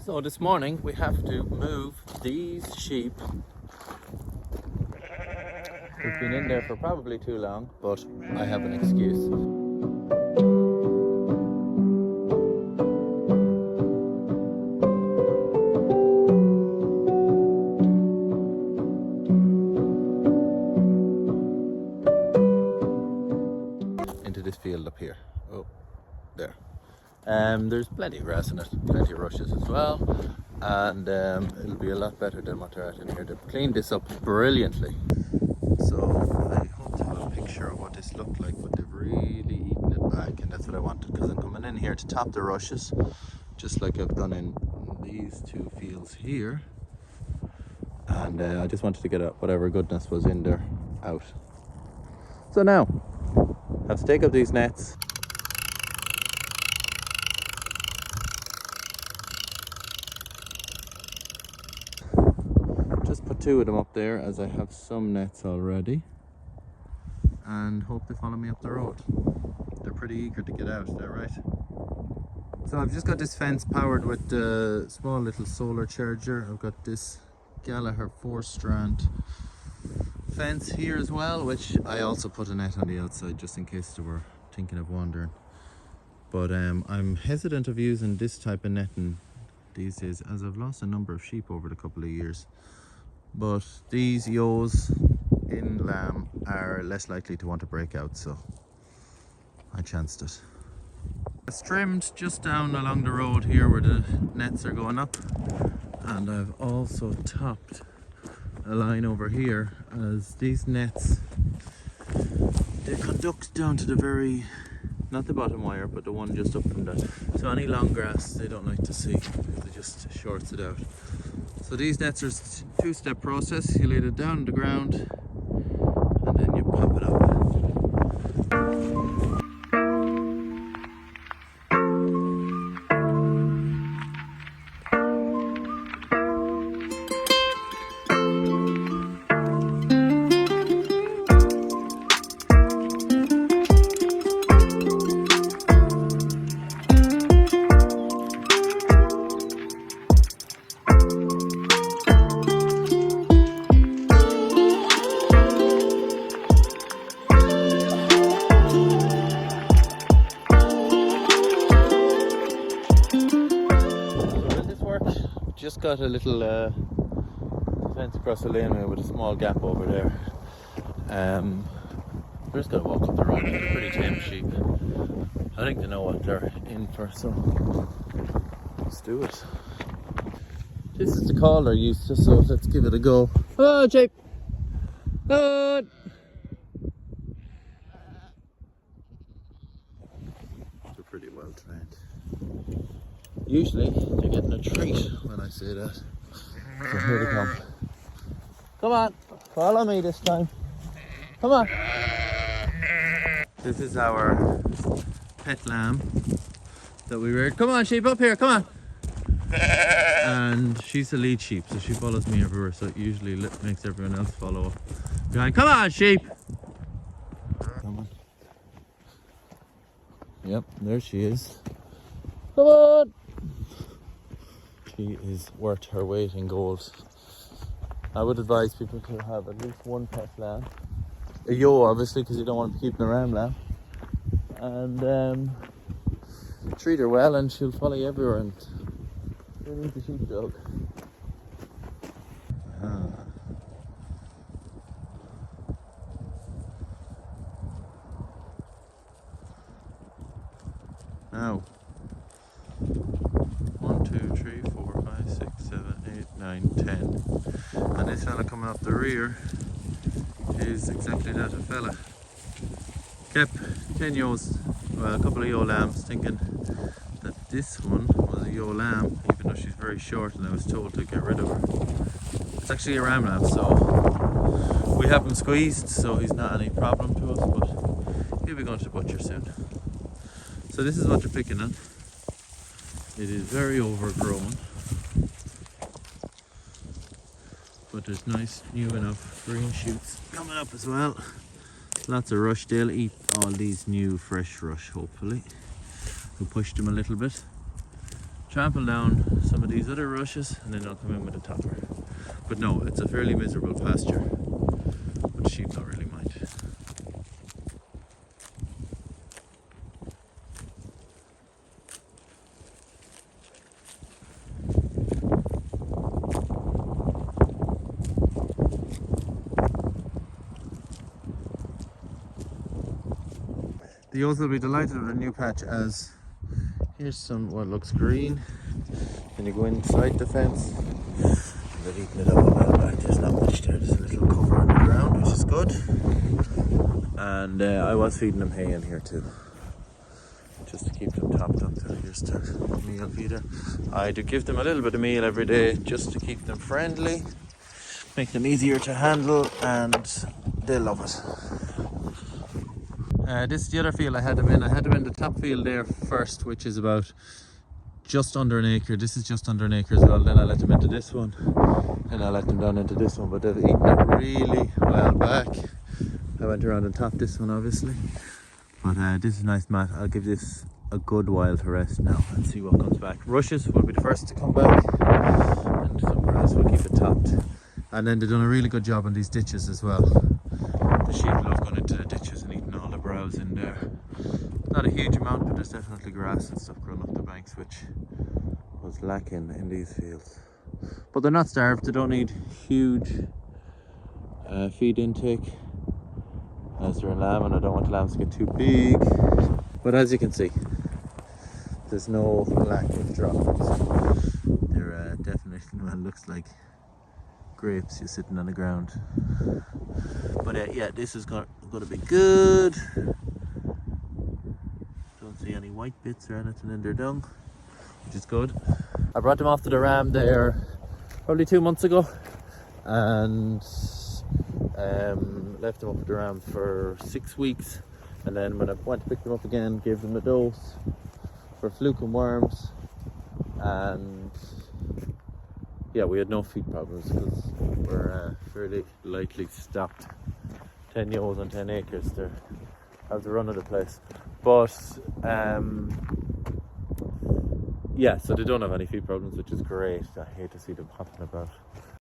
So this morning we have to move these sheep. We've been in there for probably too long, but I have an excuse. Into this field up here. Oh, there. There's plenty of grass in it, plenty of rushes as well, and it'll be a lot better than what they're at in here. They've cleaned this up brilliantly. So I hope to have a picture of what this looked like, but they've really eaten it back, and that's what I wanted, because I'm coming in here to top the rushes, just like I've done in these two fields here, and I just wanted to get whatever goodness was in there out. So now, I have to take up these nets. Just put two of them up there, as I have some nets already, and hope they follow me up the road. They're pretty eager to get out, is that right? So I've just got this fence powered with the small little solar charger. I've got this Gallagher 4-strand fence here as well, which I also put a net on the outside just in case they were thinking of wandering. But I'm hesitant of using this type of netting these days, as I've lost a number of sheep over the couple of years. But these ewes in lamb are less likely to want to break out, so I chanced it. It's trimmed just down along the road here where the nets are going up, and I've also topped a line over here, as these nets, they conduct down to the very, not the bottom wire, but the one just up from that. So any long grass they don't like to see, because it just shorts it out. So these nets are a two-step process. You lay it down on the ground and then you pop it up. Just got a little fence across the laneway with a small gap over there. We're just going to walk up the road. They're pretty tame sheep. I think they know what they're in for, so let's do it. This is the call they're used to, so let's give it a go. Oh, sheep! Oh! They're pretty well trained. Usually they're getting a treat when I say that. So here they come. Come on, follow me this time. Come on. This is our pet lamb that we reared. Come on, sheep, up here, come on. And she's the lead sheep, so she follows me everywhere, so it usually makes everyone else follow up behind. Come on, sheep. Come on. Yep, there she is. Come on. She is worth her weight in gold. I would advise people to have at least one pet lamb. A ewe, obviously, because you don't want to be keeping a ram lamb. And treat her well, and she'll follow you everywhere. And she'll eat the sheepdog. Now. 1, 2, 3, 4, 5, 6, 7, 8, 9, 10. And this fella coming up the rear is exactly that, a fella. Kept 10 ewes, well, a couple of ewe lambs, thinking that this one was a ewe lamb, even though she's very short, and I was told to get rid of her. It's actually a ram lamb, so we have him squeezed, so he's not any problem to us, but he'll be going to the butcher soon. So this is what you're picking at. It is very overgrown, but there's nice new enough green shoots coming up as well. Lots of rush. They'll eat all these new fresh rush, hopefully. We'll push them a little bit. trample down some of these other rushes and then they'll come in with a topper. But no, it's a fairly miserable pasture, but the sheep don't really mind. The ewes will be delighted with a new patch, as here's some what looks green. Then you go inside the fence and they're eating it up a while back. There's not much there, there's a little cover on the ground, which is good. And I was feeding them hay in here too, just to keep them topped up. Here's their meal feeder. I do give them a little bit of meal every day just to keep them friendly, make them easier to handle, and they love it. This is the other field I had them in. I had them in the top field there first, which is about just under an acre. This is just under an acre as well. Then I let them into this one, and I let them down into this one, but they've eaten it really well back. I went around and topped this one obviously, but this is a nice mat. I'll give this a good while to rest now and see what comes back. Rushes will be the first to come back, and some grass will keep it topped. And then they've done a really good job on these ditches as well. The sheep love going into the ditches and eating all the browse in there. Not a huge amount, but there's definitely grass and stuff growing up the banks, which was lacking in these fields. But they're not starved. They don't need huge feed intake, as they're in lamb, and I don't want the lambs to get too big. But as you can see, there's no lack of droppings. They're definitely, well, looks like grapes just sitting on the ground. But yeah, this is going to be good. Don't see any white bits or anything in their dung, which is good. I brought them off to the ram there probably 2 months ago, and left them up at the ram for 6 weeks. And then when I went to pick them up again, gave them a dose for fluke and worms, and yeah, we had no feed problems because we're fairly lightly stocked. 10 ewes on 10 acres, they have the run of the place. But yeah, so they don't have any feed problems, which is great. I hate to see them hopping about.